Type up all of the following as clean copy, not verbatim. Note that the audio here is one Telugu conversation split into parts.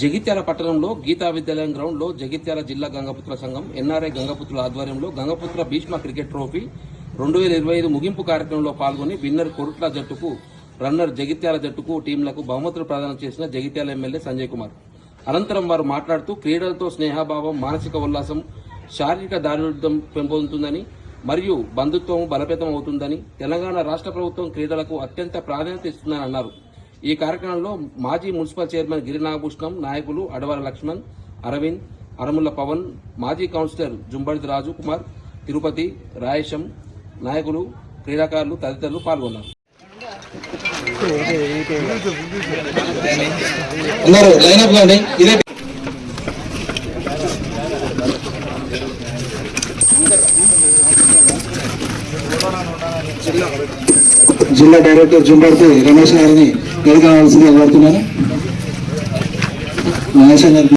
జగిత్యాల పట్టణంలో గీతా విద్యాలయం గ్రౌండ్లో జగిత్యాల జిల్లా గంగపుత్ర సంఘం ఎన్ఆర్ఐ గంగపుత్రుల ఆధ్వర్యంలో గంగపుత్ర భీష్మ క్రికెట్ ట్రోఫీ 2025 ముగింపు కార్యక్రమంలో పాల్గొని విన్నర్ కొరుట్ల జట్టుకు, రన్నర్ జగిత్యాల జట్టుకు టీంలకు బహుమతులు ప్రదానం చేసిన జగిత్యాల ఎమ్మెల్యే సంజయ్ కుమార్. అనంతరం వారు మాట్లాడుతూ క్రీడలతో స్నేహభావం, మానసిక ఉల్లాసం, శారీరక దారుఢ్యం పెంపొందుతుందని మరియు బంధుత్వం బలోపేతం అవుతుందని తెలంగాణ రాష్ట్ర ప్రభుత్వం క్రీడలకు అత్యంత ప్రాధాన్యత ఇస్తుందని అన్నారు. ఈ కార్యక్రమంలో మాజీ మున్సిపల్ చైర్మన్ గిరినాగభూషణం, నాయకులు అడవాల లక్ష్మణ్, అరవింద్, అరముల పవన్, మాజీ కౌన్సిలర్ జుంబడిది రాజు కుమార్, తిరుపతి, రాయేశం, నాయకులు, క్రీడాకారులు తదితరులు పాల్గొన్నారు. జిల్లా డైరెక్టర్ జుంబడిది రమేష్ గారిని గెలుపవలసిందిగా కోరుతున్నాను. మహేష్ గారు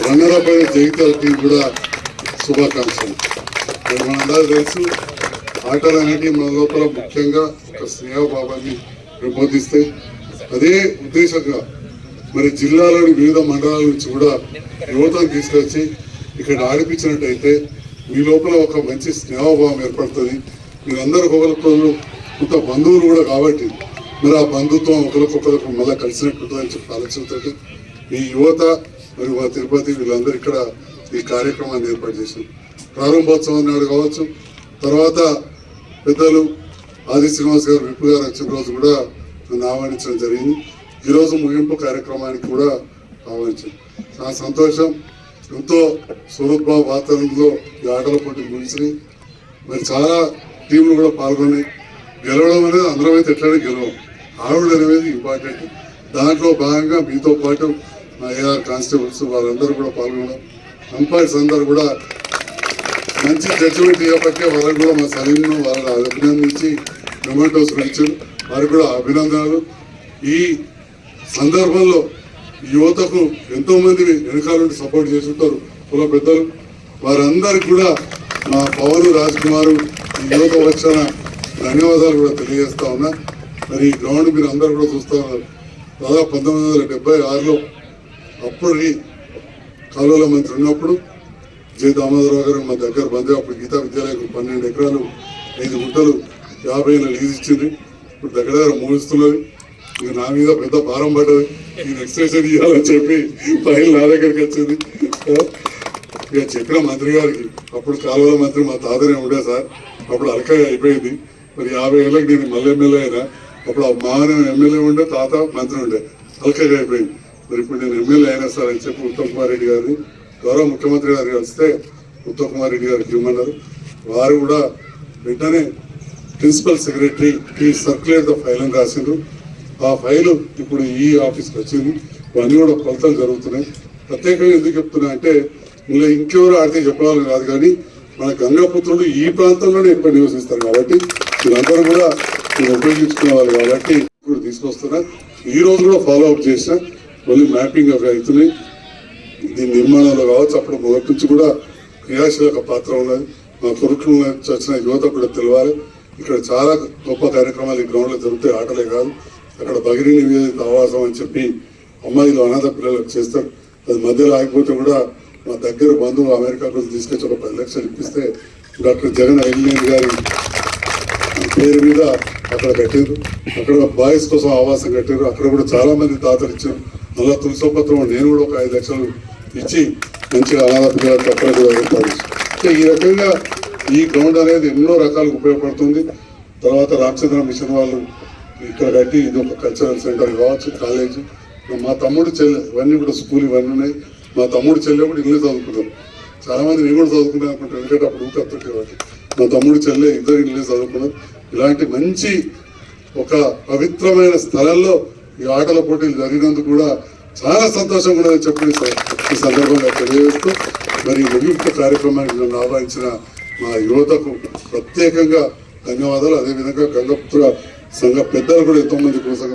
రన్నరప్ అయిన జగిత్యాల టీం కూడా శుభాకాంక్షలు. మనందరూ తెలుసు, ఆటలు అనేవి మన లోపల ముఖ్యంగా ఒక స్నేహభావాన్ని పెంపొందిస్తాయి. అదే ఉద్దేశంగా మరి జిల్లాలోని వివిధ మండలాల నుంచి కూడా యువతను తీసుకొచ్చి ఇక్కడ ఆడిపించినట్టయితే మీ లోపల ఒక మంచి స్నేహభావం ఏర్పడుతుంది. మీరందరూ ఒకరికొకరు కొంత బంధువులు కూడా కాబట్టి మరి ఆ బంధుత్వం ఒకరికొకరికి మళ్ళీ కలిసినట్టుంటుందని చెప్పి ఆలోచనతో ఈ యువత మరియు మా తిరుపతి వీళ్ళందరూ ఇక్కడ ఈ కార్యక్రమాన్ని ఏర్పాటు చేశారు. ప్రారంభోత్సవం నాడు కావచ్చు, తర్వాత పెద్దలు ఆది శ్రీనివాస్ గారు, విప్పు గారు వచ్చిన రోజు కూడా నన్ను ఆహ్వానించడం జరిగింది. ఈరోజు ముగింపు కార్యక్రమానికి కూడా ఆహ్వానించారు. నా సంతోషం. ఎంతో స్వరూప వాతావరణంలో ఈ ఆటల పోటీలు ముగిసినాయి. మరి చాలా టీంలు కూడా పాల్గొన్నాయి. గెలవడం అనేది అందరం అయితే ఎట్లనే గెలవం, ఆవిడ అనేది ఇంపార్టెంట్. దాంట్లో భాగంగా మీతో పాటు మా ఏఆర్ కానిస్టేబుల్స్ వాళ్ళందరూ కూడా పాల్గొన్నారు. అంపైర్స్ అందరూ కూడా మంచి జడ్జిమెంట్ ఇవ్వబట్టే వాళ్ళకి కూడా మా సలీంను వాళ్ళని అభినందించి మెమెంటోస్ ఇచ్చారు. వారికి కూడా అభినందనలు. ఈ సందర్భంలో యువతకు ఎంతో మంది వెనకాల నుండి సపోర్ట్ చేస్తుంటారు కుల పెద్దలు. వారందరికి కూడా మా పవన్, రాజ్ కుమారు, ఈ యువత వచ్చిన ధన్యవాదాలు కూడా తెలియజేస్తా ఉన్నా. మరి ఈ గ్రౌండ్ మీరు అందరూ కూడా చూస్తూ ఉన్నారు. దాదాపు 1976లో అప్పటి కాలువల మంత్రి ఉన్నప్పుడు జే దామోదరరావు గారు మా దగ్గర బందే. అప్పుడు గీతా విద్యాలయం 12 ఎకరాలు 5 గుంటలు 50 ఏళ్ళ లీజ్ ఇచ్చింది. ఇప్పుడు దగ్గర దగ్గర మూడుస్తున్నది. ఇక నా మీద పెద్ద భారం పడ్డది. నేను ఎక్స్టెన్షన్ ఇవ్వాలని చెప్పి ఫైల్ నా దగ్గరికి వచ్చింది. ఇక చెప్పిన మంత్రి గారికి, అప్పుడు కాలువల మంత్రి మా తాతనే ఉండే సార్, అప్పుడు అలకాయ అయిపోయింది. మరి 50 ఏళ్ళకి నేను మళ్ళీ ఎమ్మెల్యే అయినా. అప్పుడు మామనే ఎమ్మెల్యే ఉండే, తాత మంత్రి ఉండే, అలకాయ అయిపోయింది. మరి ఇప్పుడు నేను ఎమ్మెల్యే అయినా సార్ అని చెప్పి ఉత్తమ్ కుమార్ రెడ్డి గారిని గౌరవ ముఖ్యమంత్రి గారు కలిస్తే ఉత్తమ్ కుమార్ రెడ్డి గారికి ఇవ్వమన్నారు. వారు కూడా వెంటనే ప్రిన్సిపల్ సెక్రటరీ ఈ సర్క్యులేట్ ద ఫైల్ అని రాసిండ్రు. ఆ ఫైలు ఇప్పుడు ఈ ఆఫీస్కి వచ్చింది. ఇవన్నీ కూడా కొలతలు జరుగుతున్నాయి. ప్రత్యేకంగా ఎందుకు చెప్తున్నా అంటే ఇలా ఇంకెవరు ఆడితే చెప్పాలని కాదు, కానీ మన గంగాపుత్రులు ఈ ప్రాంతంలోనే ఎక్కువ నివసిస్తారు కాబట్టి వీళ్ళందరూ కూడా మీరు ఉపయోగించుకునే వాళ్ళు కాబట్టి ఇప్పుడు తీసుకొస్తున్నా. ఈ రోజు కూడా ఫాలో అప్ చేసిన మళ్ళీ మ్యాపింగ్ అవి అవుతున్నాయి. దీని నిర్మాణంలో కావచ్చు, అప్పుడు మొదటి నుంచి కూడా క్రియాశీలక పాత్ర ఉన్నది. మా కొరుట్లు వచ్చిన యువత కూడా తెలవాలి. ఇక్కడ చాలా గొప్ప కార్యక్రమాలు ఈ గ్రౌండ్లో జరుగుతాయి. ఆటలే కాదు, అక్కడ బగిరి నివేదిత ఆవాసం అని చెప్పి అమ్మాయిలు అనాథ పిల్లలకు చేస్తారు. అది మధ్యలో ఆగిపోతే కూడా మా దగ్గర బంధువు అమెరికా కోసం తీసుకొచ్చి ఒక 10 లక్షలు ఇప్పిస్తే డాక్టర్ జగన్ ఐలినేని గారి పేరు మీద అక్కడ కట్టారు. అక్కడ బాయ్స్ కోసం ఆవాసం కట్టారు. అక్కడ కూడా చాలా మంది తాతలు ఇచ్చారు. మళ్ళా తులసోపత్రం నేను కూడా ఒక 5 లక్షలు ఇచ్చి మంచిగా అనాథ పిల్లలకు అక్కడ కూడా ఏర్పాటు. ఈ రకంగా ఈ గ్రౌండ్ అనేది ఎన్నో రకాలకు ఉపయోగపడుతుంది. తర్వాత రామచంద్ర మిషన్ వాళ్ళు ఇక్కడ కట్టి ఇది ఒక కల్చరల్ సెంటర్ కావచ్చు, కాలేజీ. మా తమ్ముడు చెల్లె ఇవన్నీ కూడా స్కూల్ ఇవన్నీ ఉన్నాయి. మా తమ్ముడు చెల్లె కూడా ఇల్లు చదువుకున్నారు. చాలా మంది నేను కూడా చదువుకున్నాను అనుకుంటాను, ఎందుకంటే అప్పుడు ఊకత్తుంటే కాబట్టి. మా తమ్ముడు చెల్లె ఇద్దరు ఇల్లు చదువుకున్నారు. ఇలాంటి మంచి ఒక పవిత్రమైన స్థలంలో ఈ ఆటల పోటీలు జరిగినందుకు కూడా చాలా సంతోషంగా ఉన్నదని చెప్పి ఈ సందర్భంగా తెలియజేస్తూ మరి ముగింపు కార్యక్రమానికి నన్ను ఆహ్వానించిన మా యువతకు ప్రత్యేకంగా ధన్యవాదాలు. అదేవిధంగా గంగపుత్ర సంఘ పెద్దలు కూడా ఎంతో మంది